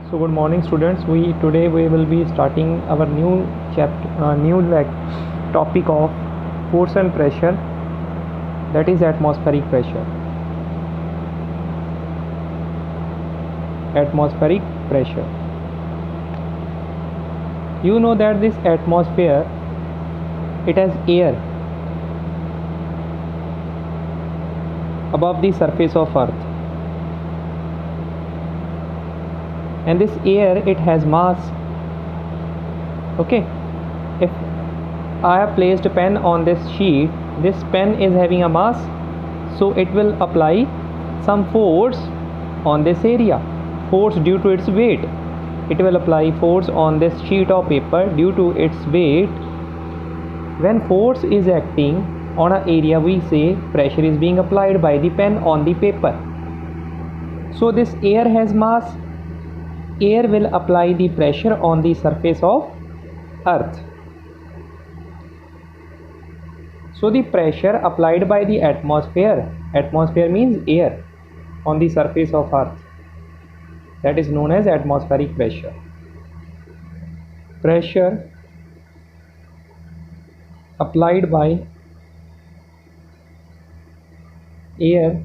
So good morning students. Today we will be starting our new topic of force and pressure, that is atmospheric pressure. Atmospheric pressure. You know that this atmosphere, it has air above the surface of earth, and this air, it has mass. Okay, if I have placed a pen on this sheet, this pen is having a mass, so it will apply some force on this area, force due to its weight. It will apply force on this sheet of paper due to its weight. When force is acting on an area, we say pressure is being applied by the pen on the paper. So this air has mass. Air will apply the pressure on the surface of earth. So the pressure applied by the atmosphere means air, on the surface of earth, that is known as atmospheric pressure. Pressure applied by air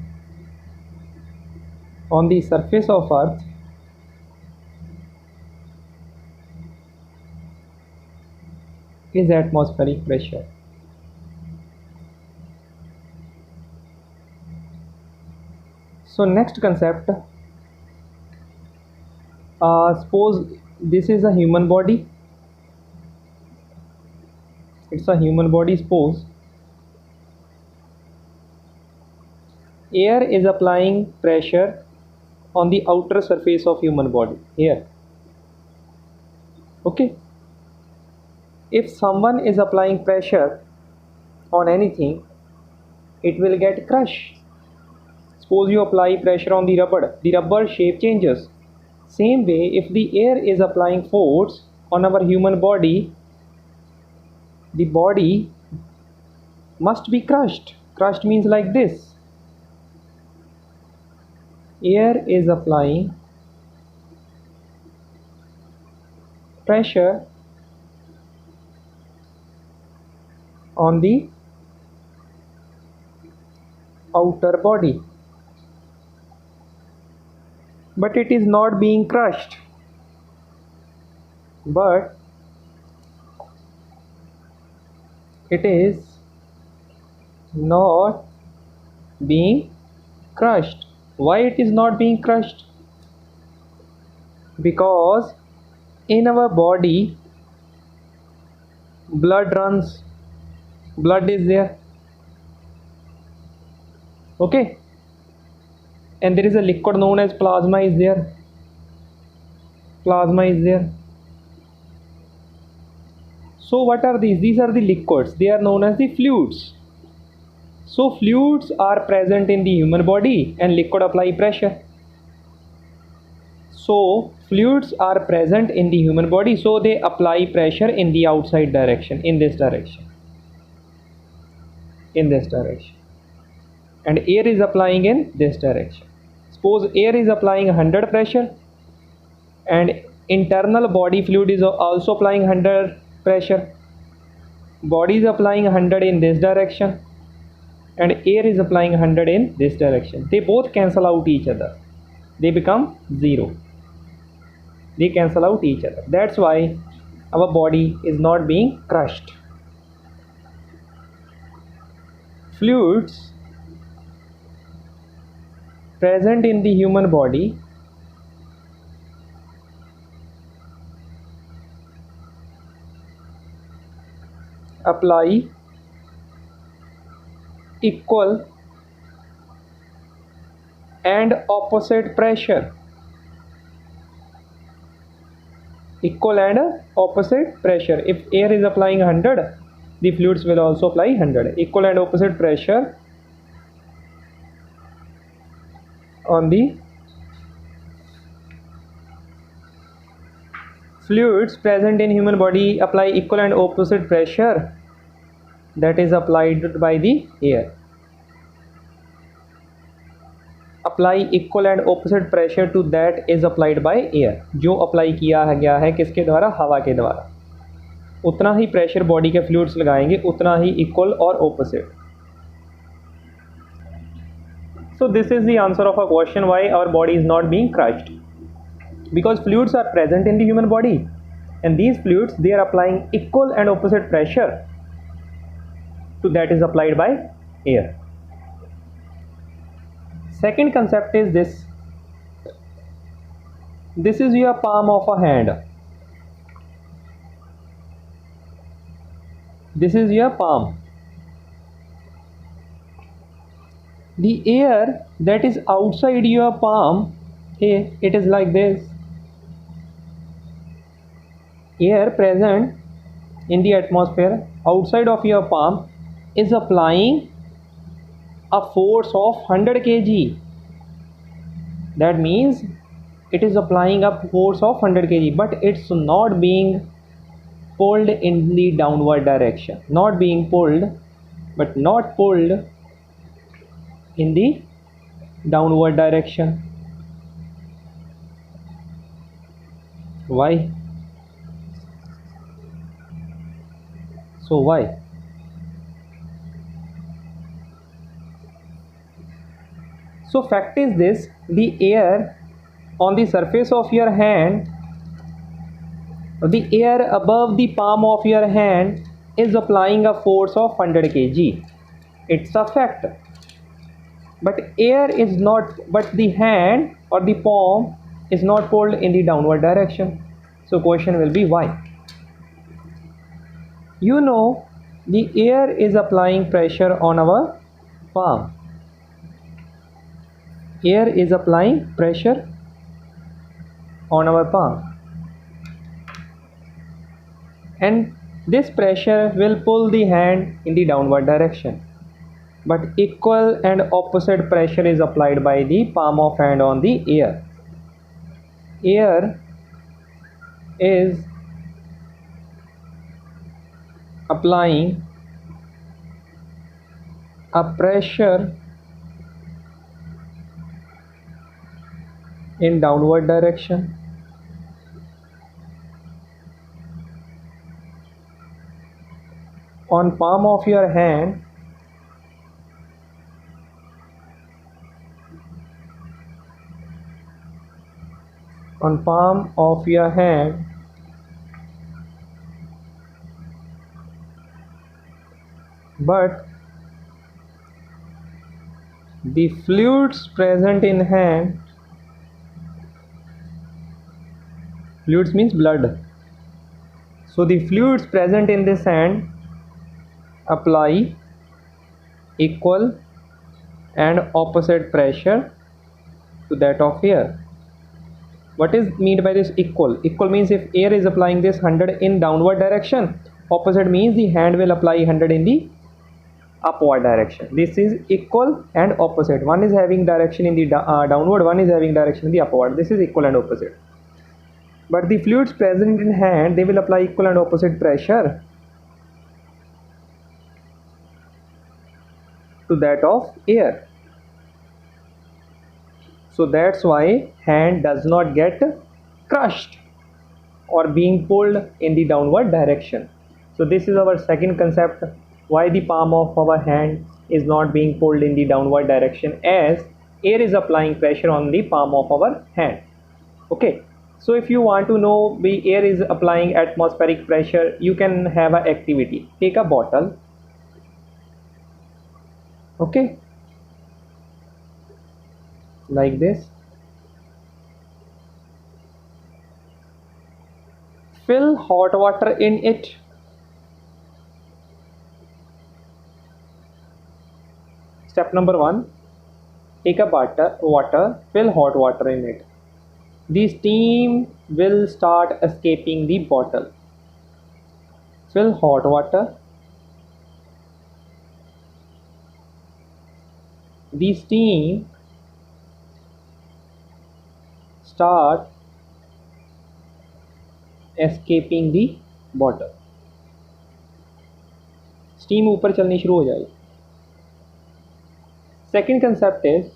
on the surface of earth is atmospheric pressure. So next concept, suppose this is a human body. It's a human body. Suppose air is applying pressure on the outer surface of human body here. Okay, if someone is applying pressure on anything, it will get crushed. Suppose you apply pressure on the rubber shape changes. Same way, if the air is applying force on our human body, the body must be crushed. Crushed means like this. Air is applying pressure on the outer body, but it is not being crushed. But it is not being crushed. Why it is not being crushed? Because in our body blood runs, blood is there. Okay, and there is a liquid known as plasma is there. Plasma is there. So what are these? These are the liquids. They are known as the fluids. So fluids are present in the human body and liquid apply pressure. So fluids are present in the human body, so they apply pressure in the outside direction, in this direction, and air is applying in this direction. Suppose air is applying 100 pressure and internal body fluid is also applying 100 pressure. Body is applying 100 in this direction and air is applying 100 in this direction. They both cancel out each other. They become zero. They cancel out each other. That's why our body is not being crushed. Fluids present in the human body apply equal and opposite pressure. Equal and opposite pressure. If air is applying 100, the fluids will also apply 100. Equal and opposite pressure on the fluids present in human body apply equal and opposite pressure that is applied by the air. Apply equal and opposite pressure to that is applied by air, जो apply किया गया है किसके द्वारा, हवा के द्वारा, उतना ही प्रेशर बॉडी के फ्लूइड्स लगाएंगे, उतना ही इक्वल और opposite. So this is the answer of a question why our body is not being crushed, because fluids are present in the human body and these fluids they are applying equal and opposite pressure to that is applied by air. Second concept is this is your palm of a hand, this is your palm. The air that is outside your palm, it is like this. Air present in the atmosphere outside of your palm is applying a force of 100 kg. That means it is applying a force of 100 kg, but it's not being pulled in the downward direction. Not being pulled, but not pulled in the downward direction. Why? So why? So fact is this, the air on the surface of your hand, the air above the palm of your hand is applying a force of 100 kg. It's a fact. But air is not, but the hand or the palm is not pulled in the downward direction. So question will be why? You know, the air is applying pressure on our palm. Air is applying pressure on our palm, and this pressure will pull the hand in the downward direction. But equal and opposite pressure is applied by the palm of hand on the air. Air is applying a pressure in downward direction. On palm of your hand, on palm of your hand, but the fluids present in hand, fluids means blood, so the fluids present in this hand apply equal and opposite pressure to that of air. What is meant by this equal? Equal means if air is applying this 100 in downward direction, opposite means the hand will apply 100 in the upward direction. This is equal and opposite. One is having direction in the downward, one is having direction in the upward. This is equal and opposite. But the fluids present in hand, they will apply equal and opposite pressure to that of air. So that's why hand does not get crushed or being pulled in the downward direction. So this is our second concept, why the palm of our hand is not being pulled in the downward direction, as air is applying pressure on the palm of our hand. Okay, so if you want to know the air is applying atmospheric pressure, you can have an activity. Take a bottle. Okay, like this. Fill hot water in it. Step number 1, take a water, fill hot water in it. The steam will start escaping the bottle. Fill hot water. The steam start escaping the bottle. Steam ऊपर चलनी शुरू हो जाएगी. Second concept is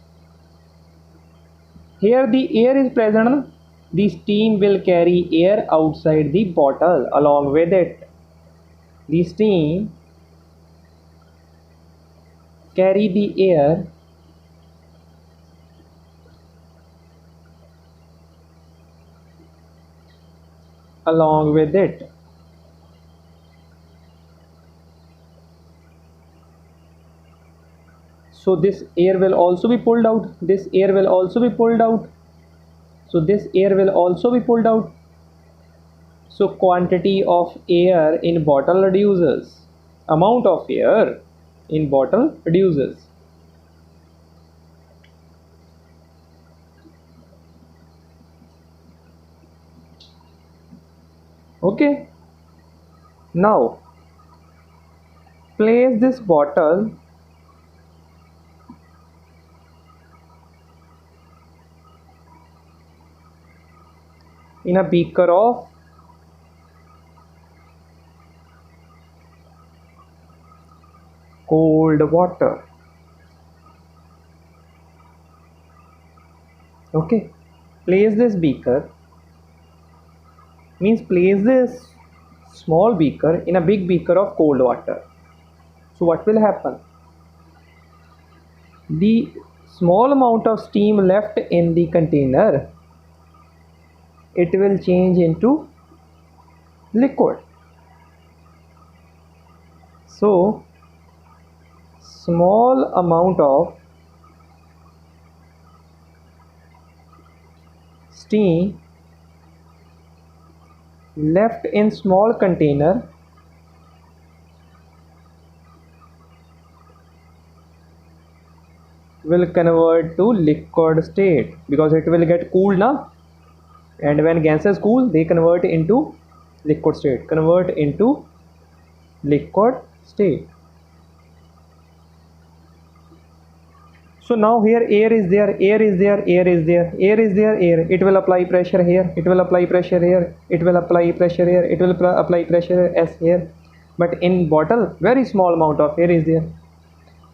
Here the air is present, the steam will carry air outside the bottle along with it. The steam carry the air along with it. So this air will also be pulled out. This air will also be pulled out. So this air will also be pulled out. So quantity of air in bottle reduces. Amount of air in bottle reduces. Okay. Now place this bottle in a beaker of cold water. Okay, place this beaker, means place this small beaker in a big beaker of cold water. So what will happen? The small amount of steam left in the container, it will change into liquid. So small amount of steam left in small container will convert to liquid state, because it will get cooled now, and when gases cool they convert into liquid state, convert into liquid state. So now here air is there, air is there, air is there, air is there, air. It will apply pressure here, it will apply pressure here, it will apply pressure here, it will apply pressure S here. But in bottle, very small amount of air is there.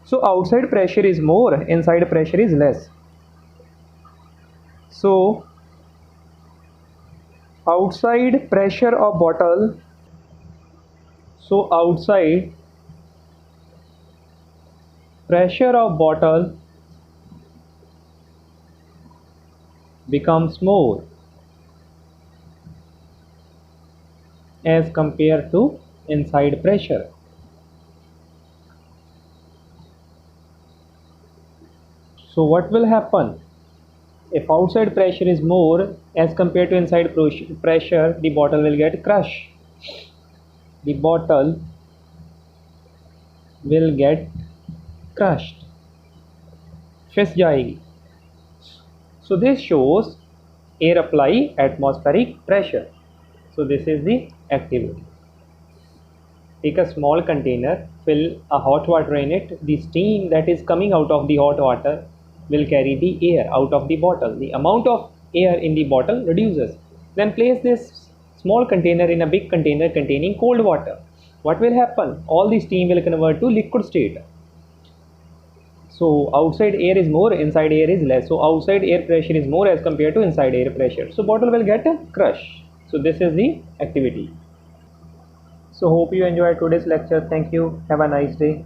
So outside pressure is more, inside pressure is less. So outside pressure of bottle, so outside pressure of bottle becomes more as compared to inside pressure. So what will happen? If outside pressure is more as compared to inside pressure, the bottle will get crushed. The bottle will get crushed, फिस जाएगी. So this shows air apply atmospheric pressure. So this is the activity. Take a small container, fill a hot water in it. The steam that is coming out of the hot water will carry the air out of the bottle. The amount of air in the bottle reduces. Then place this small container in a big container containing cold water. What will happen? All the steam will convert to liquid state. So outside air is more, inside air is less. So outside air pressure is more as compared to inside air pressure. So bottle will get a crush. So this is the activity. So hope you enjoyed today's lecture. Thank you. Have a nice day.